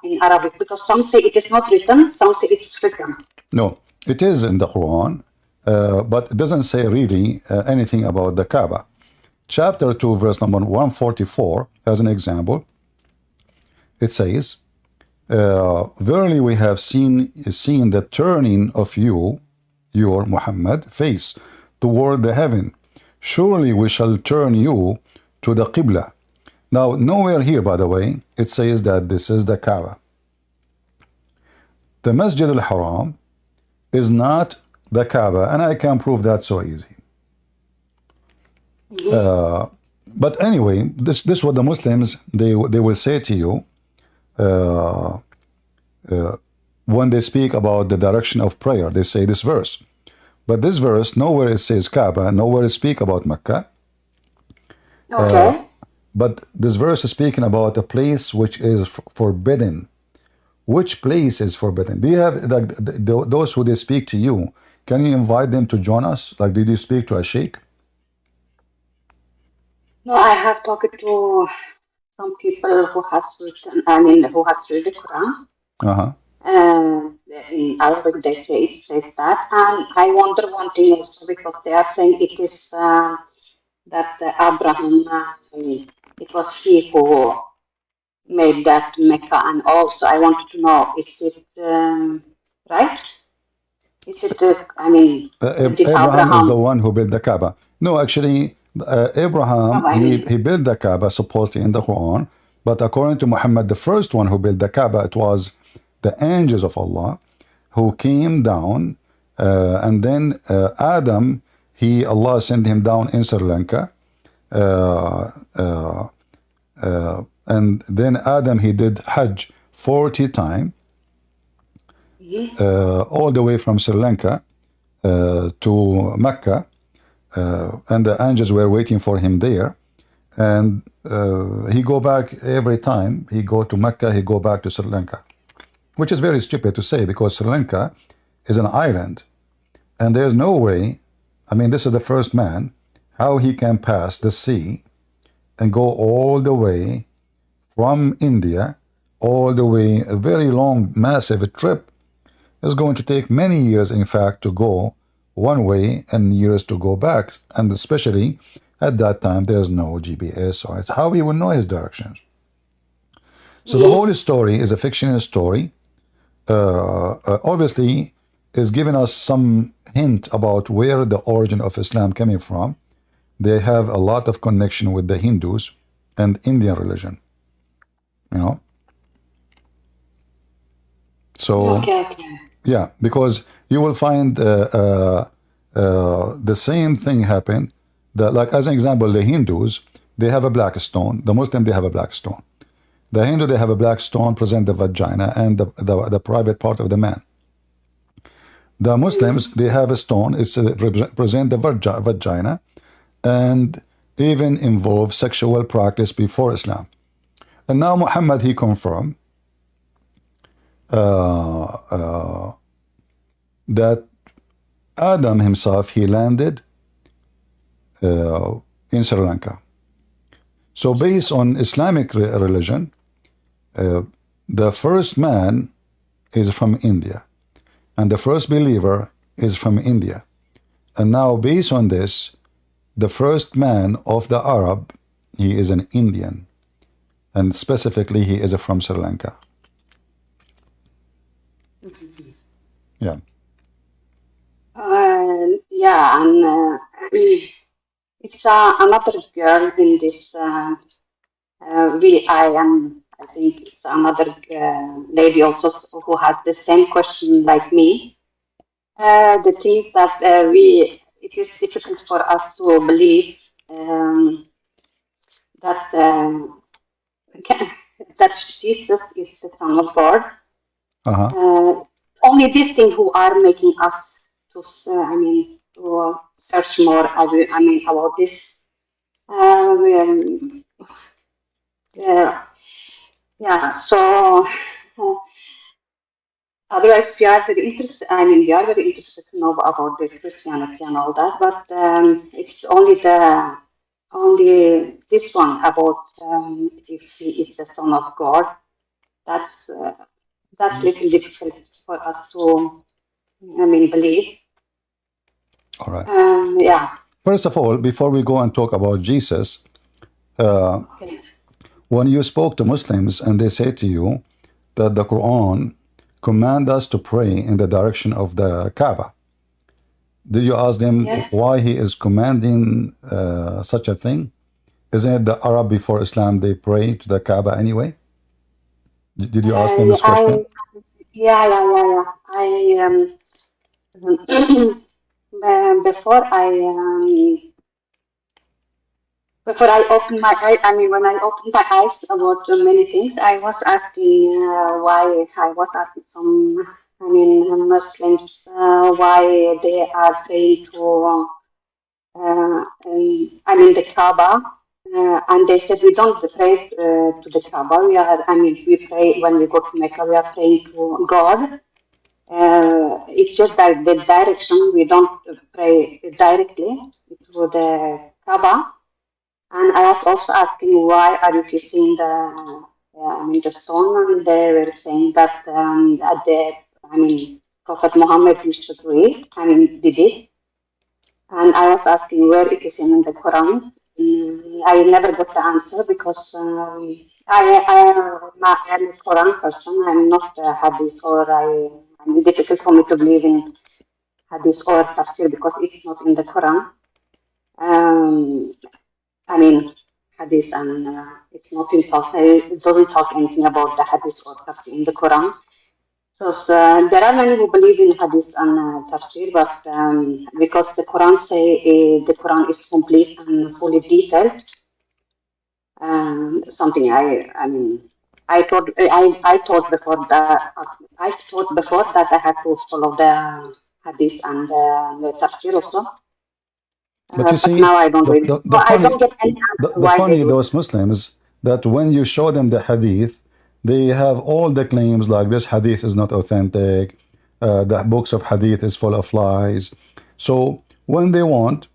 in Arabic? Because some say it is not written, some say it is written. No, it is in the Quran, but it doesn't say really anything about the Kaaba. Chapter 2, verse number 144, as an example, it says, verily we have seen the turning of you, your Muhammad, face toward the heaven. Surely we shall turn you to the Qibla. Now, nowhere here, by the way, it says that this is the Kaaba. The Masjid al-Haram is not the Kaaba, and I can prove that so easy. But anyway, this is what the Muslims, they will say to you when they speak about the direction of prayer. They say this verse. But this verse, nowhere it says Kaaba, nowhere it speaks about Mecca. Okay. But this verse is speaking about a place which is forbidden. Which place is forbidden? Do you have, like, those who they speak to you, can you invite them to join us? Like, did you speak to a sheikh? No, I have talked to some people who has written, who has read the Quran. Uh-huh. In Arabic, they say it says that. And I wonder one thing also, because they are saying it is that Abraham, it was he who made that Mecca, and also I wanted to know, is it right? Is it, did Abraham is the one who built the Kaaba. No, actually, Abraham, he built the Kaaba supposedly in the Quran, but according to Muhammad, the first one who built the Kaaba, it was the angels of Allah who came down, and then Adam, Allah sent him down in Sri Lanka, and then Adam, he did Hajj 40 times, all the way from Sri Lanka to Mecca, and the angels were waiting for him there, and he go back every time he go to Mecca, he go back to Sri Lanka, which is very stupid to say, because Sri Lanka is an island, and there's no way, I mean, this is the first man, how he can pass the sea and go all the way from India, all the way, a very long, massive trip. It's going to take many years, in fact, to go one way and years to go back. And especially at that time, there's no GPS, or it's how he would know his directions. So the whole story is a fictional story. Obviously, is giving us some hint about where the origin of Islam coming from. They have a lot of connection with the Hindus and Indian religion. You know? So, yeah, because you will find the same thing happen. Like, as an example, the Hindus, they have a black stone. The Muslim, they have a black stone. The Hindu, they have a black stone, present the vagina and the private part of the man. The Muslims, they have a stone, it's present the vagina, and even involve sexual practice before Islam. And now Muhammad, he confirmed that Adam himself, he landed in Sri Lanka. So based on Islamic religion, the first man is from India, and the first believer is from India. And now based on this, the first man of the Arab, he is an Indian, and specifically he is from Sri Lanka. Yeah. Yeah, and it's another girl in this. I think it's another lady also who has the same question like me. The things that it is difficult for us to believe that that Jesus is the Son of God. Only these things who are making us to search more. About this. Yeah. So otherwise, we are very interested. We are very interested to know about the Christianity and all that. But it's only this one about if he is the Son of God. that's that's little difficult for us to, believe. All right. Yeah. First of all, before we go and talk about Jesus, Okay. when you spoke to Muslims and they say to you that the Quran command us to pray in the direction of the Kaaba, did you ask them Yes. why he is commanding such a thing? Isn't it the Arab before Islam they pray to the Kaaba anyway? Did you ask them Yeah, this question? yeah. Before I opened my eye, when I opened my eyes about many things, I was asking why I was asking some, Muslims why they are praying to, the Kaaba, and they said we don't pray to the Kaaba. We pray when we go to Mecca. We are praying to God. It's just that the direction we don't pray directly to the Kaaba. And I was also asking why are you kissing the stone? And they were saying that Prophet Muhammad used to do it. Did it. And I was asking where it is in the Quran. I never got the answer because I'm a Quran person. I'm not a Hadith, or I'm difficult for me to believe in Hadith or Tafsir because it's not in the Quran. Um, I mean, Hadith, and it's not in talk. It doesn't talk anything about the Hadith or Tafsir in the Quran. Because there are many who believe in Hadith and Tafsir, but because the Quran say the Quran is complete and fully detailed, something I thought before that I had to follow the Hadith and the Tafsir also, But you but see, now I don't really. the I funny, don't get any answer the why they funny do it. those Muslims that when you show them the hadith, they have all the claims like this hadith is not authentic, the books of hadith is full of lies. So when they want,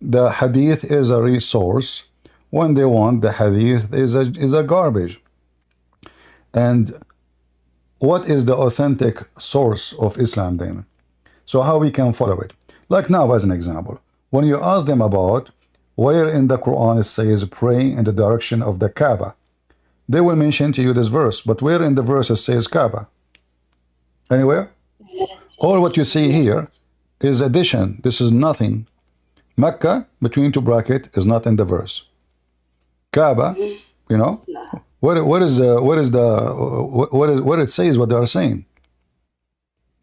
the hadith is a resource. When they want, the hadith is a garbage. And what is the authentic source of Islam then? So how we can follow it? Like now, as an example, when you ask them about where in the Quran it says pray in the direction of the Kaaba, they will mention to you this verse, but where in the verse it says Kaaba? Anywhere? All what you see here is addition. This is nothing. Mecca, between two brackets, is not in the verse. Kaaba, you know, what it says, what they are saying.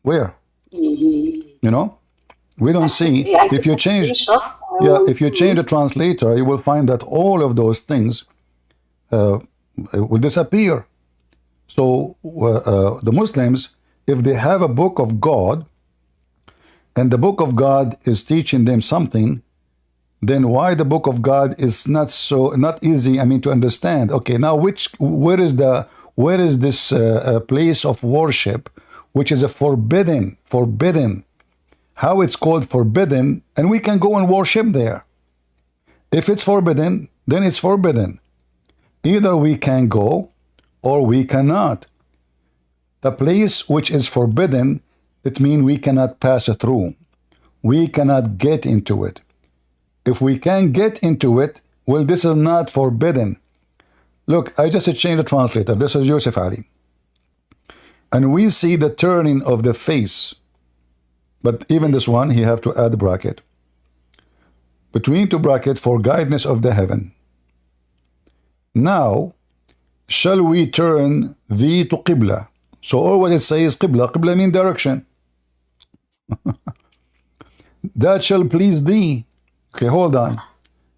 Where? Mhm. You know? We don't see. I If took you a change, screenshot. yeah, if you change the translator, you will find that all of those things will disappear. So the Muslims, if they have a book of God, and the book of God is teaching them something, then why the book of God is not easy? I mean, to understand. Okay, now where is this place of worship, which is a forbidden? How it's called forbidden, and we can go and worship there. If it's forbidden, then it's forbidden. Either we can go or we cannot. The place which is forbidden, it means we cannot pass it through. We cannot get into it. If we can get into it, well, this is not forbidden. Look, I just changed the translator. This is Yusuf Ali. And we see the turning of the face. But even this one, he have to add bracket. Between two bracket for guidance of the heaven. Now, shall we turn thee to Qibla? So all what it says Qibla. Qibla means direction. That shall please thee. Okay, hold on.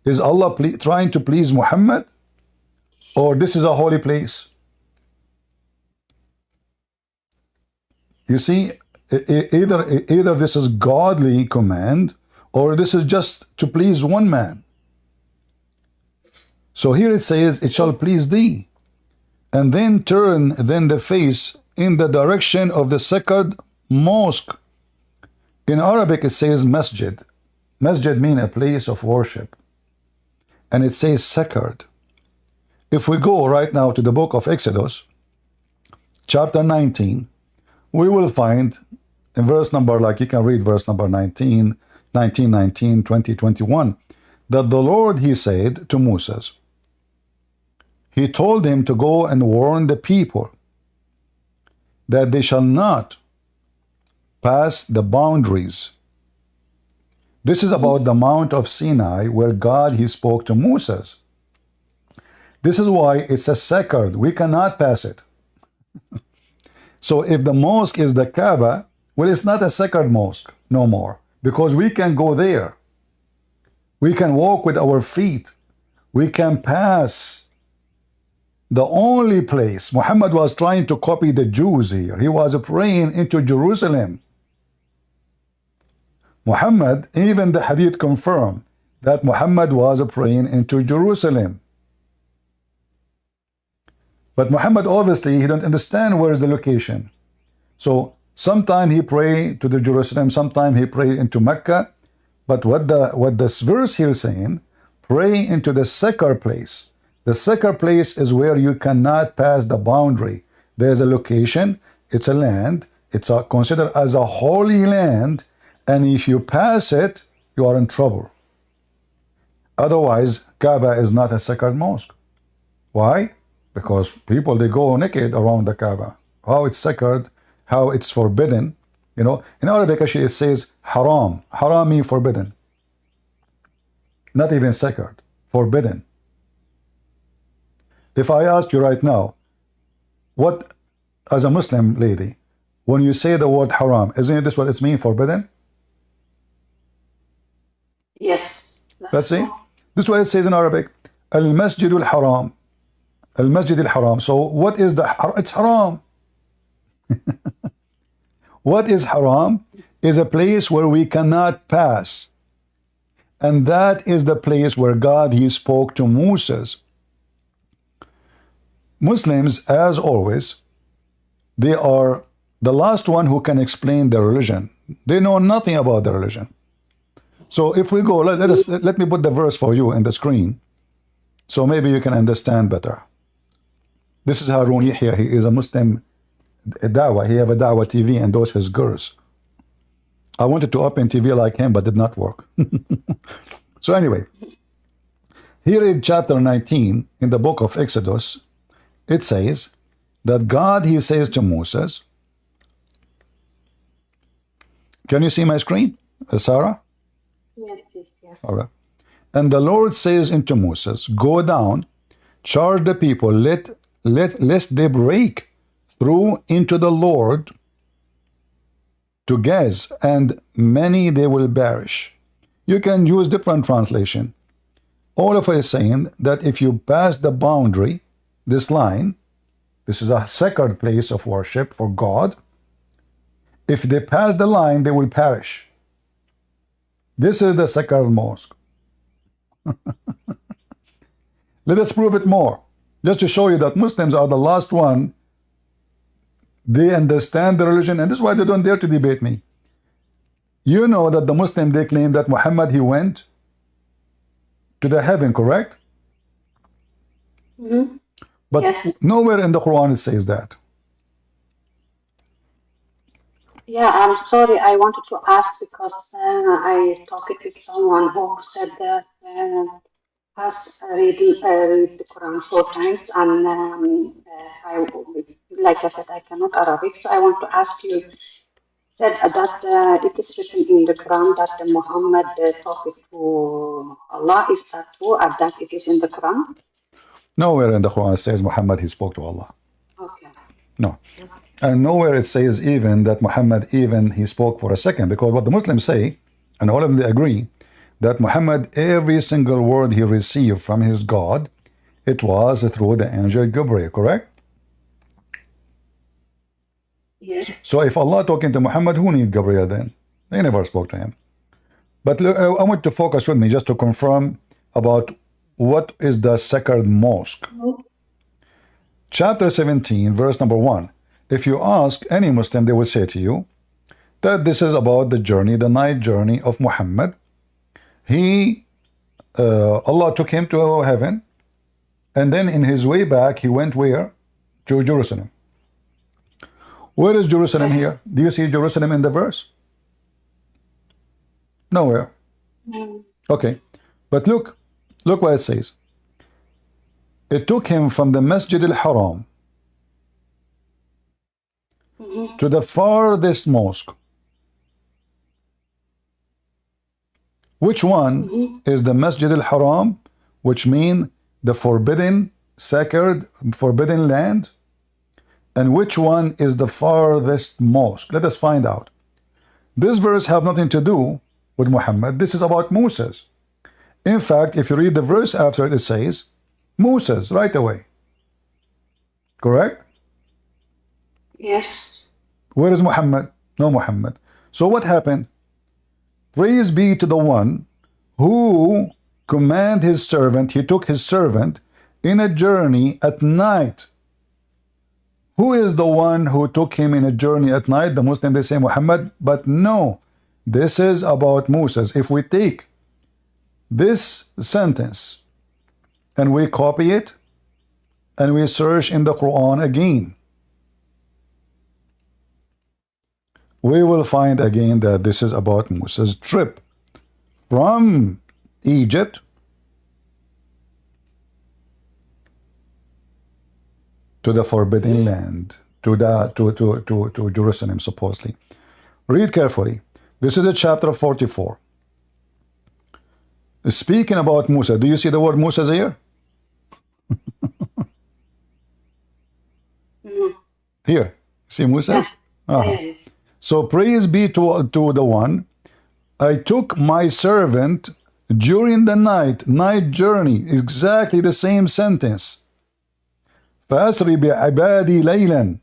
Is Allah trying to please Muhammad? Or this is a holy place? You see, either this is godly command, or this is just to please one man. So here it says, it shall please thee. And then turn then the face in the direction of the sacred mosque. In Arabic it says masjid. Masjid means a place of worship. And it says sacred. If we go right now to the book of Exodus, chapter 19, we will find in verse number, like you can read verse number 19, 20, 21, that the Lord, he said to Moses, he told him to go and warn the people that they shall not pass the boundaries. This is about the Mount of Sinai where God, he spoke to Moses. This is why it's a sacred. We cannot pass it. So if the mosque is the Kaaba, well, it's not a sacred mosque no more, because we can go there. We can walk with our feet. We can pass. The only place Muhammad was trying to copy the Jews here. He was praying into Jerusalem. Muhammad, even the hadith confirmed that Muhammad was praying into Jerusalem. But Muhammad, obviously, he don't understand where is the location. So sometime he prayed to the Jerusalem, sometime he prayed into Mecca. But what this verse here is saying, pray into the sacred place. The sacred place is where you cannot pass the boundary. There's a location, it's a land, it's considered as a holy land, and if you pass it, you are in trouble. Otherwise, Kaaba is not a sacred mosque. Why? Because people, they go naked around the Kaaba. How it's sacred, how it's forbidden. You know, in Arabic actually it says haram. Haram means forbidden. Not even sacred, forbidden. If I ask you right now, what, as a Muslim lady, when you say the word haram, isn't this what it means, forbidden? Yes. Let's see. This is what it says in Arabic. Al-Masjid al-Haram. Al-Masjid al-Haram. So what is the haram? It's haram. What is haram? Is a place where we cannot pass. And that is the place where God, he spoke to Moses. Muslims, as always, they are the last one who can explain their religion. They know nothing about the religion. So if we go, let me put the verse for you in the screen, so maybe you can understand better. This is Harun Yahya. He is a Muslim dawah. He have a dawah TV and those his girls. I wanted to open TV like him, but did not work. So anyway, here in chapter 19 in the book of Exodus, it says that God, he says to Moses, can you see my screen, Sarah? Yes, yes, yes. All right. And the Lord says unto Moses, go down, charge the people, lest they break through into the Lord to Gaz, and many they will perish. You can use different translation. All of it is saying that if you pass the boundary, this line, this is a sacred place of worship for God. If they pass the line, they will perish. This is the sacred mosque. Let us prove it more. Just to show you that Muslims are the last one. They understand the religion, and this is why they don't dare to debate me. You know that the Muslim, they claim that Muhammad, he went to the heaven, correct? Mm-hmm. But yes. Nowhere in the Quran it says that. Yeah, I'm sorry. I wanted to ask because I talked with someone who said that has read the Quran 4 times, and like I said, I cannot Arabic, so I want to ask you. Said that it is written in the Quran that Muhammad talked to Allah. Is that true? And that it is in the Quran? Nowhere in the Quran it says Muhammad, he spoke to Allah. Okay. No. And nowhere it says even that Muhammad, even he spoke for a second, because what the Muslims say, and all of them they agree, that Muhammad, every single word he received from his God, it was through the angel Gabriel, correct? Yes. So if Allah talking to Muhammad, who need Gabriel then? They never spoke to him. But I want to focus with me just to confirm about what is the sacred mosque. Chapter 17, verse number 1. If you ask any Muslim, they will say to you that this is about the journey, the night journey of Muhammad. Allah took him to heaven, and then in his way back, he went where? To Jerusalem. Where is Jerusalem Yes. here? Do you see Jerusalem in the verse? Nowhere. Mm. Okay. But look what it says. It took him from the Masjid al-Haram Mhm. to the farthest mosque. Which one Mhm. is the Masjid al-Haram, which mean the forbidden, sacred, forbidden land? And which one is the farthest mosque? Let us find out. This verse have nothing to do with Muhammad. This is about Moses. In fact, if you read the verse after it, it says Moses right away. Correct? Yes. Where is Muhammad? No Muhammad. So what happened? Praise be to the one who command his servant, he took his servant in a journey at night. Who is the one who took him in a journey at night? The Muslim, they say Muhammad, but no, this is about Moses. If we take this sentence and we copy it and we search in the Quran again, we will find again that this is about Moses' trip from Egypt to the forbidden land, to Jerusalem, supposedly. Read carefully. This is the chapter 44. Speaking about Musa, do you see the word Moses here? Mhm. Here. See Moses? Yeah. So praise be to the one. I took my servant during the night journey, exactly the same sentence. فَأَسْرِ بِعِبَادِي لَيْلًا.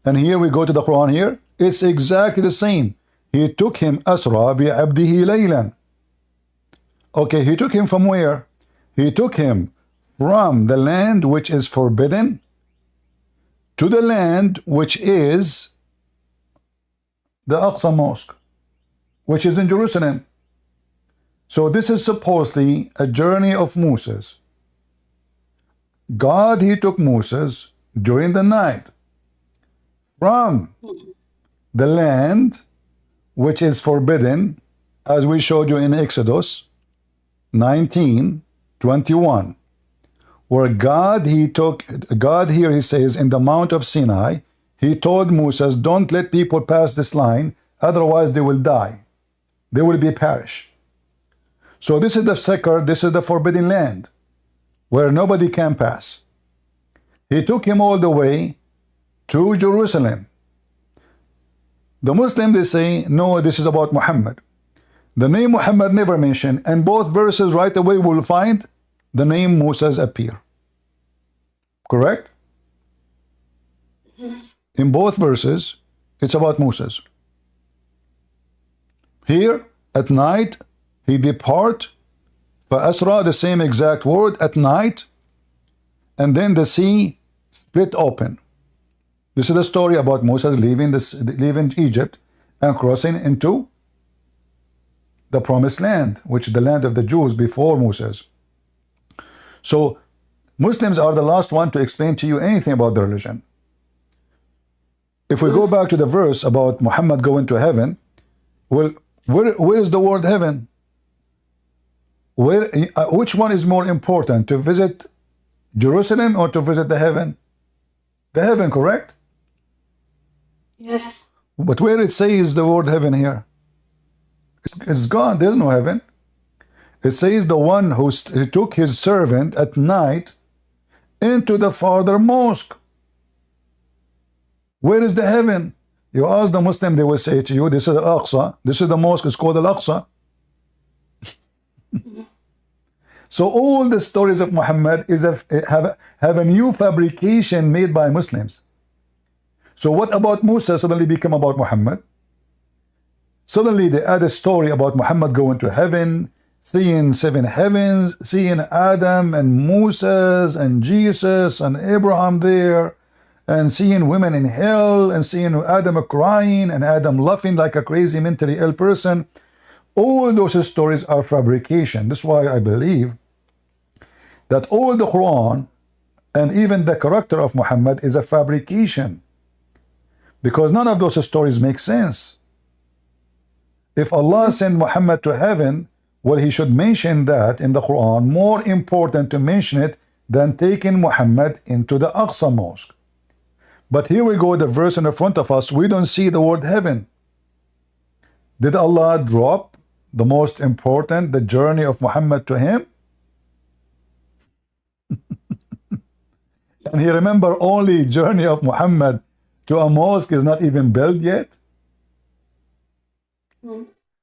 And here we go to the Quran here. It's exactly the same. He took him أَسْرَى بِعَبْدِهِ لَيْلًا. Okay, he took him from where? He took him from the land which is forbidden to the land which is the Aqsa Mosque, which is in Jerusalem. So this is supposedly a journey of Moses. God, he took Moses during the night from the land which is forbidden, as we showed you in Exodus 19:21, where God here he says in the Mount of Sinai, he told Moses, don't let people pass this line, otherwise they will die. They will be perished. So this is the sacred, this is the forbidden land where nobody can pass. He took him all the way to Jerusalem. The Muslim, they say, no, this is about Muhammad. The name Muhammad never mentioned, and both verses right away will find the name Moses appear. Correct? In both verses, it's about Moses. Here, at night, he depart, فَأَسْرَى, the same exact word, at night, and then the sea split open. This is the story about Moses leaving Egypt and crossing into the promised land, which is the land of the Jews before Moses. So Muslims are the last one to explain to you anything about the religion. If we go back to the verse about Muhammad going to heaven, well, where is the word heaven? Which one is more important, to visit Jerusalem or to visit the heaven? The heaven, correct? Yes. But where it says the word heaven here? It's gone. There's no heaven. It says the one who took his servant at night into the farther mosque. Where is the heaven? You ask the Muslim, they will say to you, this is Al-Aqsa. This is the mosque, it's called Al-Aqsa. So all the stories of Muhammad have a new fabrication made by Muslims. So what about Musa suddenly become about Muhammad? Suddenly they add a story about Muhammad going to heaven, seeing 7 heavens, seeing Adam and Moses and Jesus and Abraham there, and seeing women in hell, and seeing Adam crying and Adam laughing like a crazy mentally ill person. All those stories are fabrication. That's why I believe that all the Quran and even the character of Muhammad is a fabrication. because none of those stories make sense. If Allah sent Muhammad to heaven, well, he should mention that in the Quran. More important to mention it than taking Muhammad into the Aqsa Mosque. But here we go, the verse in the front of us, we don't see the word heaven. Did Allah drop the most important, the journey of Muhammad to him? And he remember only journey of Muhammad to a mosque is not even built yet.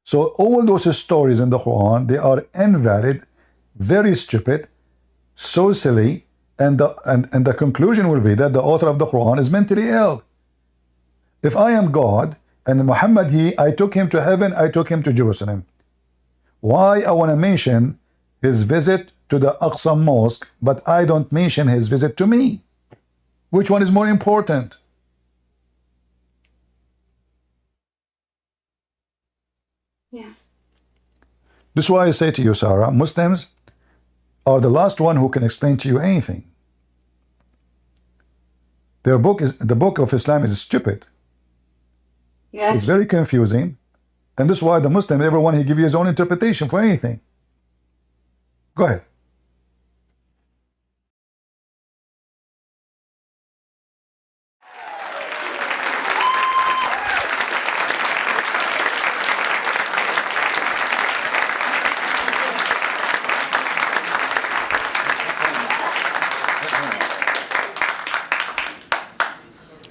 So all those stories in the Quran, they are invalid, very stupid, so silly, and the conclusion will be that the author of the Quran is mentally ill. If I am God and Muhammad, I took him to heaven, I took him to Jerusalem. Why I want to mention his visit to the Aqsa Mosque, but I don't mention his visit to me? Which one is more important? Yeah. This is why I say to you, Sarah, Muslims are the last one who can explain to you anything. The book of Islam is stupid. Yeah. It's very confusing. And this is why the Muslim, everyone, he give you his own interpretation for anything. Go ahead.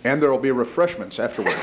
And there will be refreshments afterward.